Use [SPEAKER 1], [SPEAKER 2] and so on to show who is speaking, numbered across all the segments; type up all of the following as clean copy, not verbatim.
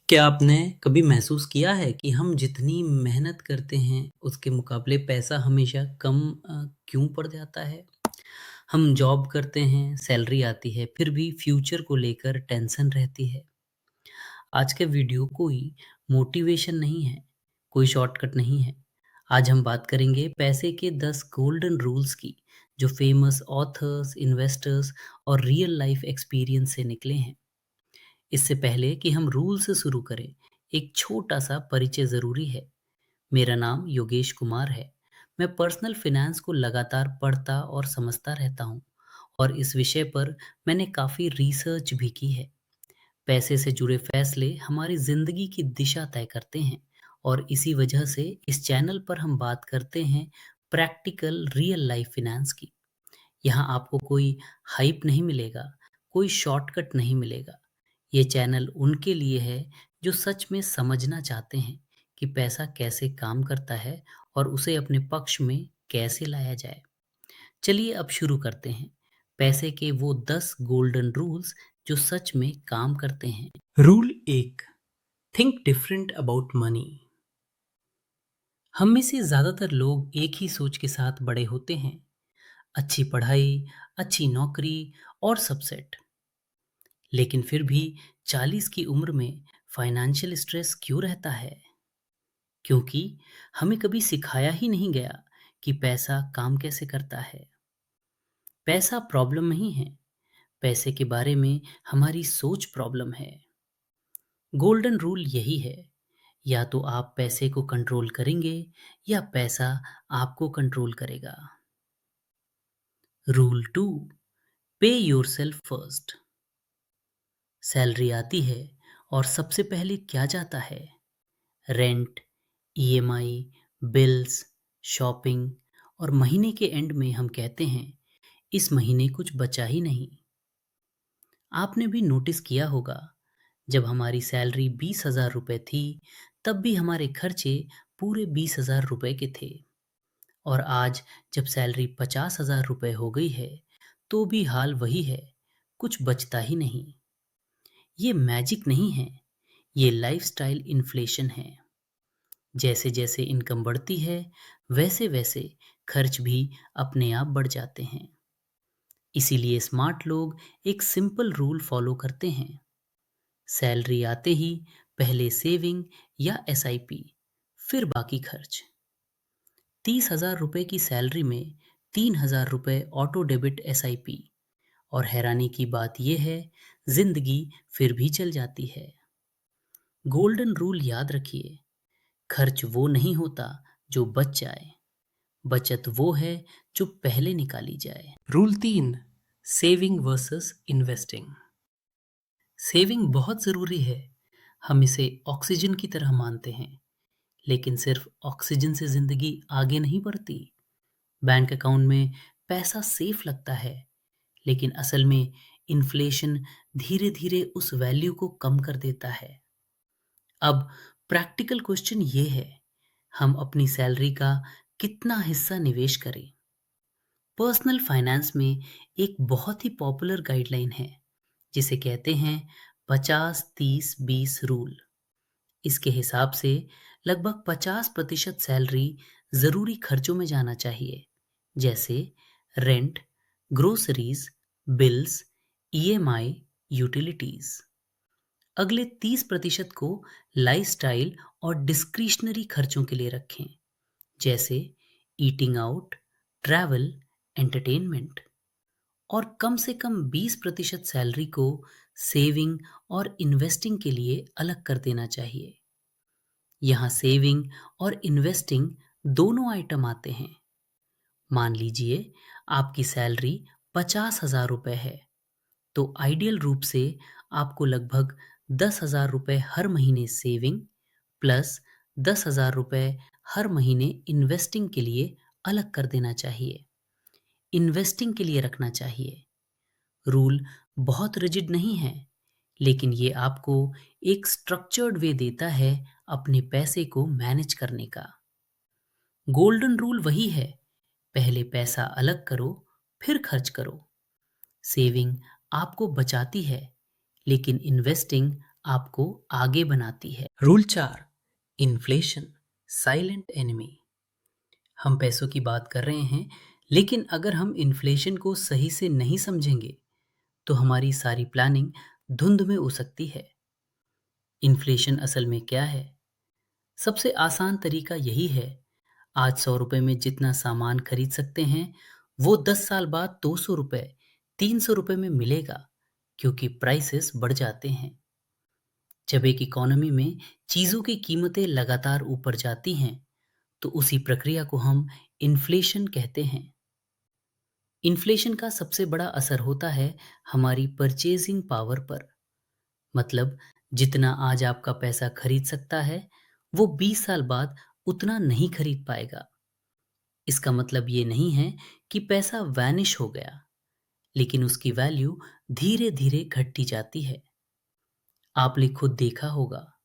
[SPEAKER 1] क्या आपने कभी महसूस किया है कि हम जितनी मेहनत करते हैं उसके मुकाबले पैसा हमेशा कम क्यों पड़ जाता है? हम जॉब करते हैं, सैलरी आती है, फिर भी फ्यूचर को लेकर टेंशन रहती है। आज के वीडियो कोई मोटिवेशन नहीं है, कोई शॉर्टकट नहीं है। आज हम बात करेंगे पैसे के 10 गोल्डन रूल्स की, जो फेमस ऑथर्स, इन्वेस्टर्स और रियल लाइफ एक्सपीरियंस से निकले हैं। इससे पहले कि हम रूल से शुरू करें, एक छोटा-सा परिचय ज़रूरी है। मेरा नाम योगेश कुमार है। मैं पर्सनल फ़ाइनेंस को लगातार पढ़ता और समझता रहता हूँ और इस विषय पर मैंने काफ़ी रिसर्च भी की है। पैसे से जुड़े फैसले हमारी ज़िंदगी की दिशा तय करते हैं और इसी वजह से इस चैनल पर हम बात करते हैं प्रैक्टिकल रियल लाइफ फ़ाइनेंस की। यहाँ आपको कोई हाइप नहीं मिलेगा, कोई शॉर्टकट नहीं मिलेगा। ये चैनल उनके लिए है जो सच में समझना चाहते हैं कि पैसा कैसे काम करता है और उसे अपने पक्ष में कैसे लाया जाए। चलिए अब शुरू करते हैं। पैसे के वो 10 गोल्डन रूल्स जो सच में काम करते हैं। Rule 1, think different about money. हम में से ज़्यादातर लोग एक ही सोच के साथ बड़े होते हैं। अच्छी पढ़ाई, अच्छी नौकरी और सब सेट। लेकिन फिर भी 40 की उम्र में फाइनेंशियल स्ट्रेस क्यों रहता है? क्योंकि हमें कभी सिखाया ही नहीं गया कि पैसा काम कैसे करता है। पैसा प्रॉब्लम नहीं है, पैसे के बारे में हमारी सोच प्रॉब्लम है। गोल्डन रूल यही है, या तो आप पैसे को कंट्रोल करेंगे या पैसा आपको कंट्रोल करेगा। रूल 2, पे योरसेल्फ फर्स्ट। सैलरी आती है और सबसे पहले क्या जाता है? रेंट, ईएमआई, बिल्स, शॉपिंग और महीने के एंड में हम कहते हैं, इस महीने कुछ बचा ही नहीं। आपने भी नोटिस किया होगा, जब हमारी सैलरी 20,000 रुपए थी, तब भी हमारे खर्चे पूरे 20,000 रुपए के थे। और आज जब सैलरी 50,000 रुपए हो गई है, तो भी हाल वही है, कुछ बचता ही नहीं। ये मैजिक नहीं है, ये लाइफस्टाइल इन्फ्लेशन है। जैसे-जैसे इनकम बढ़ती है, वैसे-वैसे खर्च भी अपने आप बढ़ जाते हैं। इसीलिए स्मार्ट लोग एक सिंपल रूल फॉलो करते हैं। सैलरी आते ही पहले सेविंग या एसआईपी, फिर बाकी खर्च। 30,000 रुपए की सैलरी में 3,000 रुपए ऑटो डेबिट एसआईपी, और हैरानी की बात यह है, जिंदगी फिर भी चल जाती है। गोल्डन रूल याद रखिए, खर्च वो नहीं होता जो बच जाए, बचत वो है जो पहले निकाली जाए। Rule 3, saving versus investing. Saving बहुत ज़रूरी है। हम इसे ऑक्सीजन की तरह मानते हैं, लेकिन सिर्फ ऑक्सीजन से ज़िंदगी आगे नहीं बढ़ती। बैंक अकाउंट में पैसा सेफ लगता है, लेकिन असल में इन्फ्लेशन धीरे-धीरे उस वैल्यू को कम कर देता है। अब प्रैक्टिकल क्वेश्चन ये है, हम अपनी सैलरी का कितना हिस्सा निवेश करें? पर्सनल फाइनेंस में एक बहुत ही पॉपुलर गाइडलाइन है, जिसे कहते हैं 50-30-20 रूल। इसके हिसाब से लगभग 50% सैलरी ज़रूरी खर्चों में जाना चाहिए, जैसे rent, groceries, bills, EMI, utilities. अगले 30% को लाइफस्टाइल और डिस्क्रिशनरी खर्चों के लिए रखें, जैसे ईटिंग आउट, ट्रैवल, एंटरटेनमेंट। और कम से कम 20% सैलरी को सेविंग और इन्वेस्टिंग के लिए अलग कर देना चाहिए। यहाँ सेविंग और इन्वेस्टिंग दोनों आइटम आते हैं। मान लीजिए आपकी सैलरी 50,000 रुपए है, तो आइडियल रूप से आपको लगभग 10,000 रुपए हर महीने सेविंग प्लस 10,000 रुपए हर महीने इन्वेस्टिंग के लिए अलग कर देना चाहिए। इन्वेस्टिंग के लिए रखना चाहिए। रूल बहुत रिजिड नहीं है, लेकिन ये आपको एक स्ट्रक्चर्ड वे देता है अपने पैसे को मैनेज करने का। गोल्डन रूल वही है, पहले पैसा अलग करो, फिर खर्च करो। सेविंग आपको बचाती है, लेकिन इन्वेस्टिंग आपको आगे बनाती है।
[SPEAKER 2] Rule 4, inflation silent enemy.
[SPEAKER 1] हम पैसों की बात कर रहे हैं, लेकिन अगर हम इन्फ्लेशन को सही से नहीं समझेंगे, तो हमारी सारी प्लानिंग धुंध में हो सकती है। इन्फ्लेशन असल में क्या है? सबसे आसान तरीका यही है, आज 100 रुपए में जितना सामान खरीद सकते हैं, वो 10 साल बाद 200 रुपए, 300 रुपए में मिलेगा, क्योंकि प्राइसेस बढ़ जाते हैं। जब एक इकोनॉमी में चीज़ों की कीमतें लगातार ऊपर जाती हैं, तो उसी प्रक्रिया को हम इन्फ्लेशन कहते हैं। इन्फ्लेशन का सबसे बड़ा असर होता है हमारी परचेजिंग पावर पर। मतलब जितना आज आपका पैसा खरीद सकता है, वो 20 साल बाद उतना नहीं खरीद पाएगा। इसका मतलब ये नहीं है कि पैसा वैनिश हो गया, लेकिन उसकी वैल्यू धीरे-धीरे घटती जाती है। आपने खुद देखा होगा,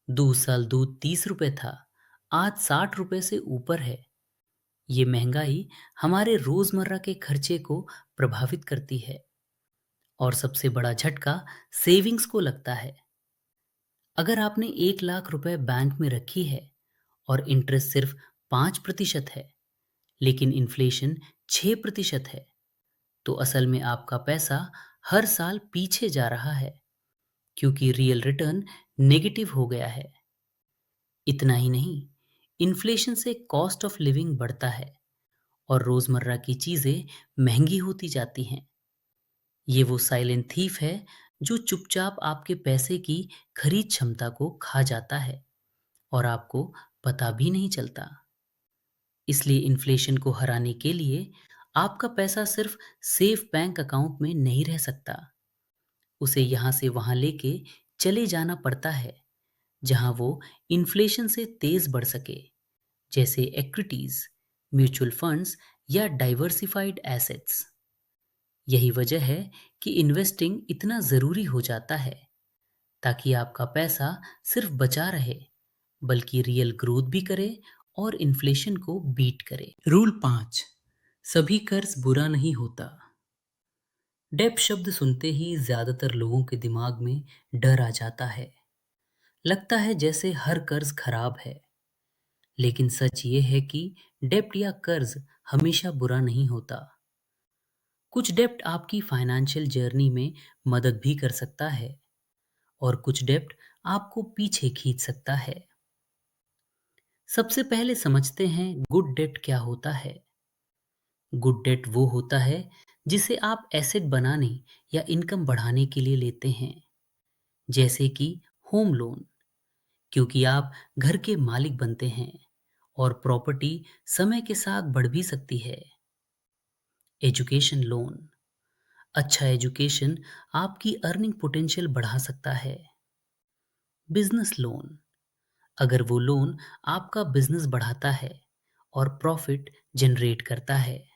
[SPEAKER 1] 2 साल दूध 30 रुपए था, आज 60 रुपए से ऊपर है। ये महंगाई हमारे रोजमर्रा के खर्चे को प्रभावित करती है, और सबसे बड़ा झटका सेविंग्स को लगता है। अगर आपने 1 लाख रुपए बैंक में रखी है और इंटरेस्ट सिर्फ 5% है, लेकिन इन्फ्लेशन 6% है, तो असल में आपका पैसा हर साल पीछे जा रहा है, क्योंकि रियल रिटर्न नेगेटिव हो गया है। इतना ही नहीं, इन्फ्लेशन से कॉस्ट ऑफ लिविंग बढ़ता है और रोजमर्रा की चीजें महंगी होती जाती हैं। ये वो साइलेंट थीफ है जो चुपचाप आपके पैसे की खरीद क्षमता को खा जाता है और आपको पता भी नहीं चलता। इसलिए इन्फ्लेशन को हराने के लिए आपका पैसा सिर्फ सेफ बैंक अकाउंट में नहीं रह सकता। उसे यहाँ से वहाँ लेके चले जाना पड़ता है, जहाँ वो इन्फ्लेशन से तेज बढ़ सके, जैसे इक्विटीज, म्यूचुअल फंड्स या डाइवर्सिफाइड एसेट्स। यही वजह है कि इन्वेस्टिंग इतना ज़रूरी हो जाता है, ताकि आपका पैसा सिर्फ बचा रहे, बल्कि रियल ग्रोथ भी करे और इन्फ्लेशन को बीट करे।
[SPEAKER 2] रूल 5, सभी कर्ज बुरा नहीं होता।
[SPEAKER 1] डेब्ट शब्द सुनते ही ज़्यादातर लोगों के दिमाग में डर आ जाता है। लगता है जैसे हर कर्ज खराब है। लेकिन सच ये है कि डेब्ट या कर्ज हमेशा बुरा नहीं होता। कुछ डेब्ट आपकी फाइनेंशियल जर्नी में मदद भी कर सकता है, और कुछ डेब्ट आपको पीछे खींच सकता है। सबसे पहले समझते हैं गुड डेट क्या होता है। गुड डेट वो होता है जिसे आप एसेट बनाने या इनकम बढ़ाने के लिए लेते हैं, जैसे कि होम लोन, क्योंकि आप घर के मालिक बनते हैं, और प्रॉपर्टी समय के साथ बढ़ भी सकती है। एजुकेशन लोन, अच्छा एजुकेशन आपकी अर्निंग पोटेंशियल बढ़ा सकता है। बिजनेस लोन, अगर वो लोन आपका बिजनेस बढ़ाता है और प्रॉफिट जनरेट करता है।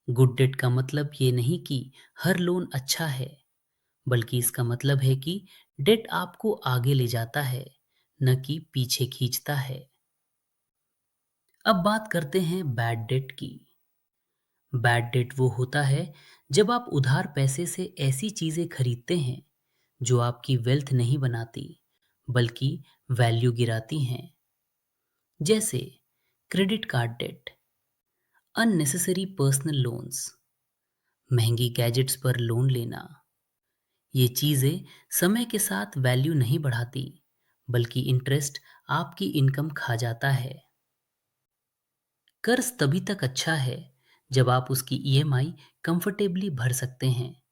[SPEAKER 1] गुड डेट का मतलब ये नहीं कि हर लोन अच्छा है, बल्कि इसका मतलब है कि डेट आपको आगे ले जाता है, न कि पीछे खींचता है। अब बात करते हैं बैड डेट की। बैड डेट वो होता है जब आप उधार पैसे से ऐसी चीजें खरीदते हैं जो आपकी वेल्थ नहीं बनाती, बल्कि वैल्यू गिराती हैं। जैसे credit card debt, unnecessary personal loans, महंगी गैजेट्स पर लोन लेना। ये चीजें समय के साथ वैल्यू नहीं बढ़ाती, बल्कि इंटरेस्ट आपकी इनकम खा जाता है। कर्ज तभी तक अच्छा है जब आप उसकी ईएमआई कंफर्टेबली भर सकते हैं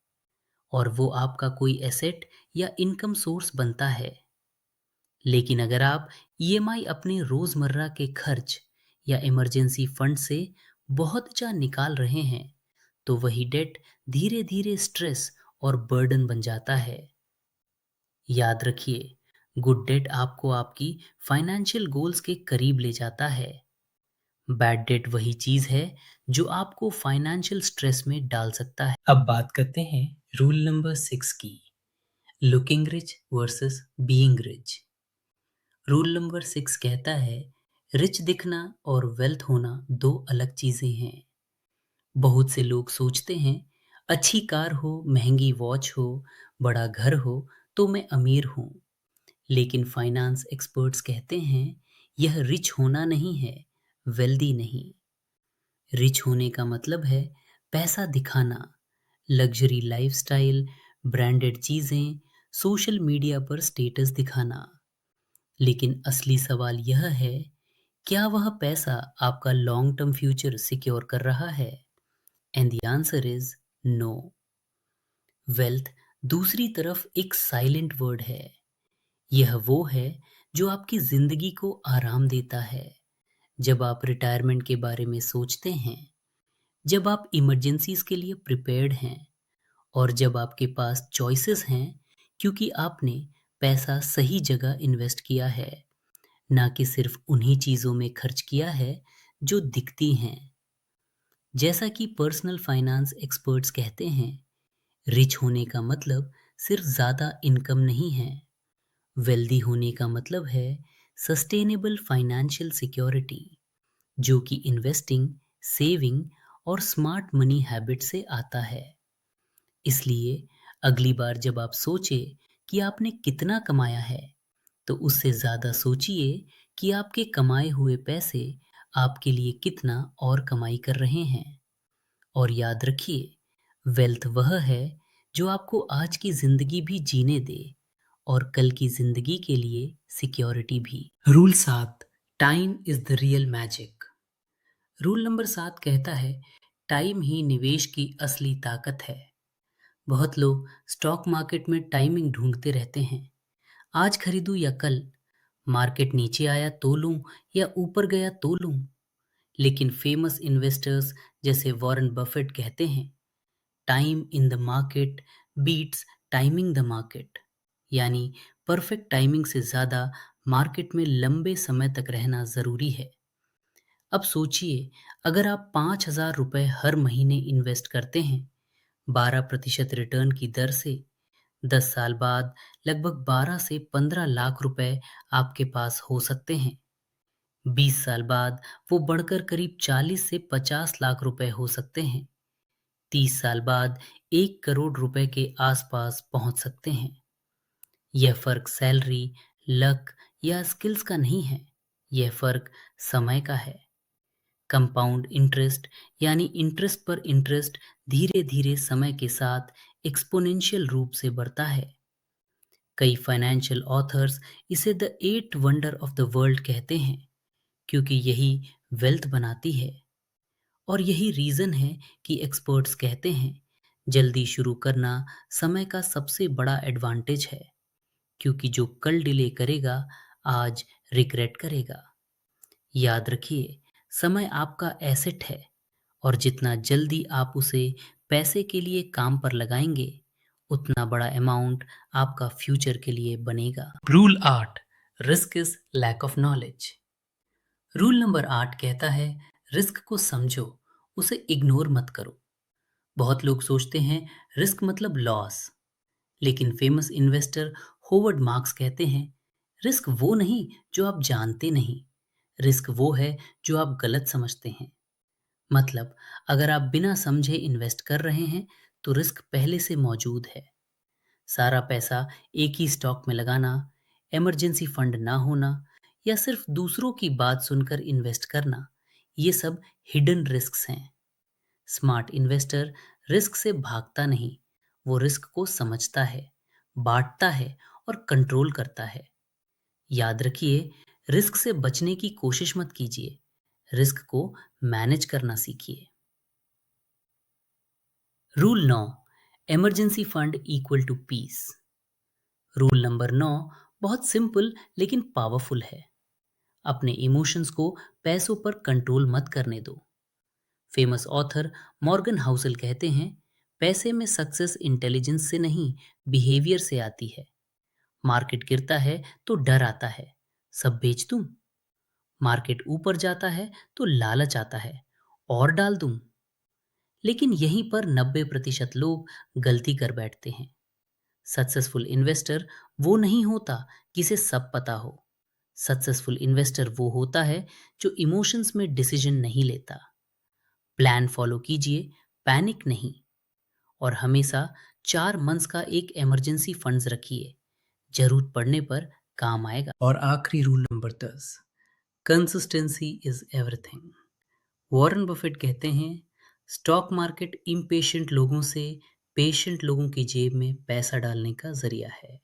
[SPEAKER 1] और वो आपका कोई एसेट या इनकम सोर्स बनता है। लेकिन अगर आप ईएमआई अपने रोजमर्रा के खर्च या इमरजेंसी फंड से बहुत जा निकाल रहे हैं, तो वही डेट धीरे धीरे स्ट्रेस और बर्डन बन जाता है। याद रखिए, गुड डेट आपको आपकी फाइनेंशियल गोल्स के करीब ले जाता है। बैड डेट वही चीज है जो आपको फाइनेंशियल स्ट्रेस में डाल सकता है।
[SPEAKER 2] अब बात करते हैं रूल नंबर 6 की, looking rich versus being rich.
[SPEAKER 1] Rule number 6 कहता है, रिच दिखना और वेल्थ होना दो अलग चीजें हैं। बहुत से लोग सोचते हैं अच्छी कार हो, महंगी वॉच हो, बड़ा घर हो, तो मैं अमीर हूँ। लेकिन फाइनेंस एक्सपर्ट्स कहते हैं यह रिच होना नहीं है, वेल्दी नहीं। रिच होने का मतलब है पैसा दिखाना, लग्जरी लाइफस्टाइल, ब्रांडेड चीजें, सोशल मीडिया पर स्टेटस दिखाना। लेकिन असली सवाल यह है, क्या वह पैसा आपका लॉन्ग टर्म फ्यूचर सिक्योर कर रहा है? And the answer is no. Wealth दूसरी तरफ एक साइलेंट वर्ड है। यह वो है जो आपकी जिंदगी को आराम देता है। जब आप रिटायरमेंट के बारे में सोचते हैं, जब आप इमरजेंसीज के लिए प्रिपेयर्ड हैं, और जब आपके पास चॉइसेस हैं, क्योंकि आपने पैसा सही जगह इन्वेस्ट किया है, ना कि सिर्फ उन्हीं चीजों में खर्च किया है जो दिखती हैं। जैसा कि पर्सनल फाइनेंस एक्सपर्ट्स कहते हैं, रिच होने का मतलब सिर्फ ज्यादा इनकम नहीं है। वेल्दी होने का मतलब है सस्टेनेबल फाइनेंशियल सिक्योरिटी, जो कि इन्वेस्टिंग, सेविंग और स्मार्ट मनी हैबिट से आता है। इसलिए अगली बार जब आप सोचे कि आपने कितना कमाया है, तो उससे ज़्यादा सोचिए कि आपके कमाए हुए पैसे आपके लिए कितना और कमाई कर रहे हैं। और याद रखिए, वेल्थ वह है जो आपको आज की ज़िंदगी भी जीने दे और कल की ज़िंदगी के लिए सिक्योरिटी भी।
[SPEAKER 2] Rule 7, time is the real magic. Rule number 7 कहता है, टाइम ही निवेश की असली ताकत है। बहुत लोग स्टॉक मार्केट में टाइमिंग ढूंढते रहते हैं। आज खरीदूं या कल, मार्केट नीचे आया तो लूं या ऊपर गया तो लूं। लेकिन फेमस इन्वेस्टर्स जैसे वॉरेन बफेट कहते हैं, time in the market beats timing the market. यानी परफेक्ट टाइमिंग से ज़्यादा मार्केट में लंबे समय तक रहना ज़रूरी है। अब सोचिए, अगर आप 5,000 रुपये हर महीने इन्वेस्ट करते हैं 12% रिटर्न की दर से, 10 साल बाद लगभग 12 से 15 लाख रुपए आपके पास हो सकते हैं। 20 साल बाद वो बढ़कर करीब 40 से 50 लाख रुपए हो सकते हैं। 30 साल बाद 1 करोड़ रुपए के आसपास पहुंच सकते हैं। यह फर्क सैलरी, लक या स्किल्स का नहीं है, यह फर्क समय का है। कंपाउंड इंटरेस्ट यानी इंटरेस्ट पर इंटरेस्ट धीरे धीरे समय के साथ एक्सपोनेंशियल रूप से बढ़ता है। कई फाइनेंशियल ऑथर्स इसे the eight wonder of the world कहते हैं, क्योंकि यही वेल्थ बनाती है। और यही रीजन है कि एक्सपर्ट्स कहते हैं जल्दी शुरू करना समय का सबसे बड़ा एडवांटेज है, क्योंकि जो कल डिले करेगा आज रिग्रेट करेगा। याद रखिए, समय आपका एसेट है, और जितना जल्दी आप उसे पैसे के लिए काम पर लगाएंगे, उतना बड़ा अमाउंट आपका फ्यूचर के लिए बनेगा। Rule 8, risk is lack of knowledge. Rule number 8 कहता है, रिस्क को समझो, उसे इग्नोर मत करो। बहुत लोग सोचते हैं रिस्क मतलब लॉस, लेकिन फेमस इन्वेस्टर होवर्ड मार्क्स कहते हैं, रिस्क वो नहीं जो आप जानते नहीं, रिस्क वो है जो आप गलत समझते हैं। मतलब, अगर आप बिना समझे इन्वेस्ट कर रहे हैं, तो रिस्क पहले से मौजूद है। सारा पैसा एक ही स्टॉक में लगाना, इमरजेंसी फंड ना होना, या सिर्फ दूसरों की बात सुनकर इन्वेस्ट करना, ये सब हिडन रिस्क्स हैं। स्मार्ट इन्वेस्टर रिस्क से भागता नहीं, वो रिस्क को समझता है, बांटता है और कंट्रोल करता है। याद रखिए, रिस्क से बचने की कोशिश मत कीजिए, रिस्क को मैनेज करना सीखिए। Rule 9, emergency fund equal to peace. Rule number 9 बहुत सिंपल लेकिन पावरफुल है। अपने इमोशंस को पैसों पर कंट्रोल मत करने दो। फेमस ऑथर मॉर्गन हाउसल कहते हैं, पैसे में सक्सेस इंटेलिजेंस से नहीं, बिहेवियर से आती है। मार्केट गिरता है तो डर आता है, सब बेच दूं। मार्केट ऊपर जाता है तो लालच आता है, और डाल दूं। लेकिन यहीं पर 90% लोग गलती कर बैठते हैं। सक्सेसफुल इन्वेस्टर वो नहीं होता जिसे सब पता हो। सक्सेसफुल इन्वेस्टर वो होता है जो इमोशंस में डिसीजन नहीं लेता। प्लान फॉलो कीजिए, पैनिक नहीं। और हमेशा 4 मंथ्स का एक इमरजेंसी फंड्स रखिए,
[SPEAKER 1] ज़रूरत पड़ने पर काम आएगा।
[SPEAKER 2] और आखिरी rule number 10, consistency is everything. Warren Buffett कहते हैं, स्टॉक मार्केट इम्पेशेंट लोगों से पेशेंट लोगों की जेब में पैसा डालने का ज़रिया है।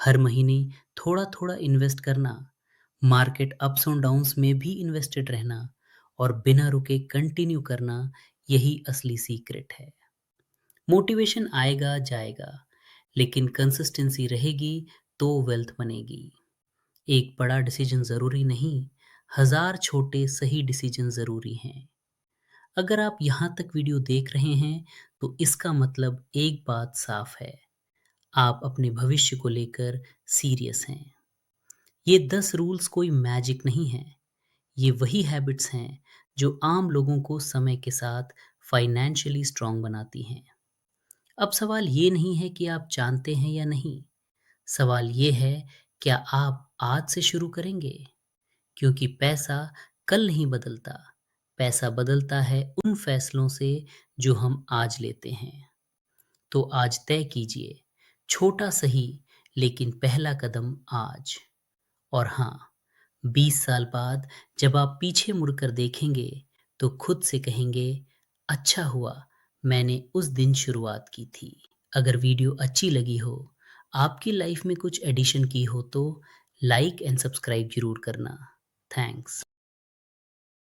[SPEAKER 2] हर महीने थोड़ा-थोड़ा इन्वेस्ट करना, मार्केट अप्स और डाउन्स में भी इन्वेस्टेड रहना और बिना रुके कंटिन्यू करना, यही असली सीक्रेट है। मोटिवेशन आएगा जाएगा, लेकिन कंसिस्टेंसी रहेगी तो वेल्थ बनेगी। एक बड़ा डिसीजन ज़रूरी नहीं, हज़ार छोटे सही डिसीजन ज़रूरी हैं। अगर आप यहाँ तक वीडियो देख रहे हैं, तो इसका मतलब एक बात साफ है, आप अपने भविष्य को लेकर सीरियस हैं। ये 10 रूल्स कोई मैजिक नहीं है, ये वही हैबिट्स हैं जो आम लोगों को समय के साथ फाइनेंशियली स्ट्रांग बनाती हैं। अब सवाल ये नहीं है कि आप जानते हैं या नहीं, सवाल ये है, क्या आप आज से शुरू करेंगे? क्योंकि पैसा कल नहीं बदलता, पैसा बदलता है उन फैसलों से जो हम आज लेते हैं। तो आज तय कीजिए, छोटा सही लेकिन पहला कदम आज। और हाँ, 20 साल बाद जब आप पीछे मुड़कर देखेंगे, तो खुद से कहेंगे, अच्छा हुआ मैंने उस दिन शुरुआत की थी। अगर वीडियो अच्छी लगी हो, आपकी लाइफ में कुछ एडिशन की हो, तो लाइक एंड सब्सक्राइब जरूर करना। थैंक्स।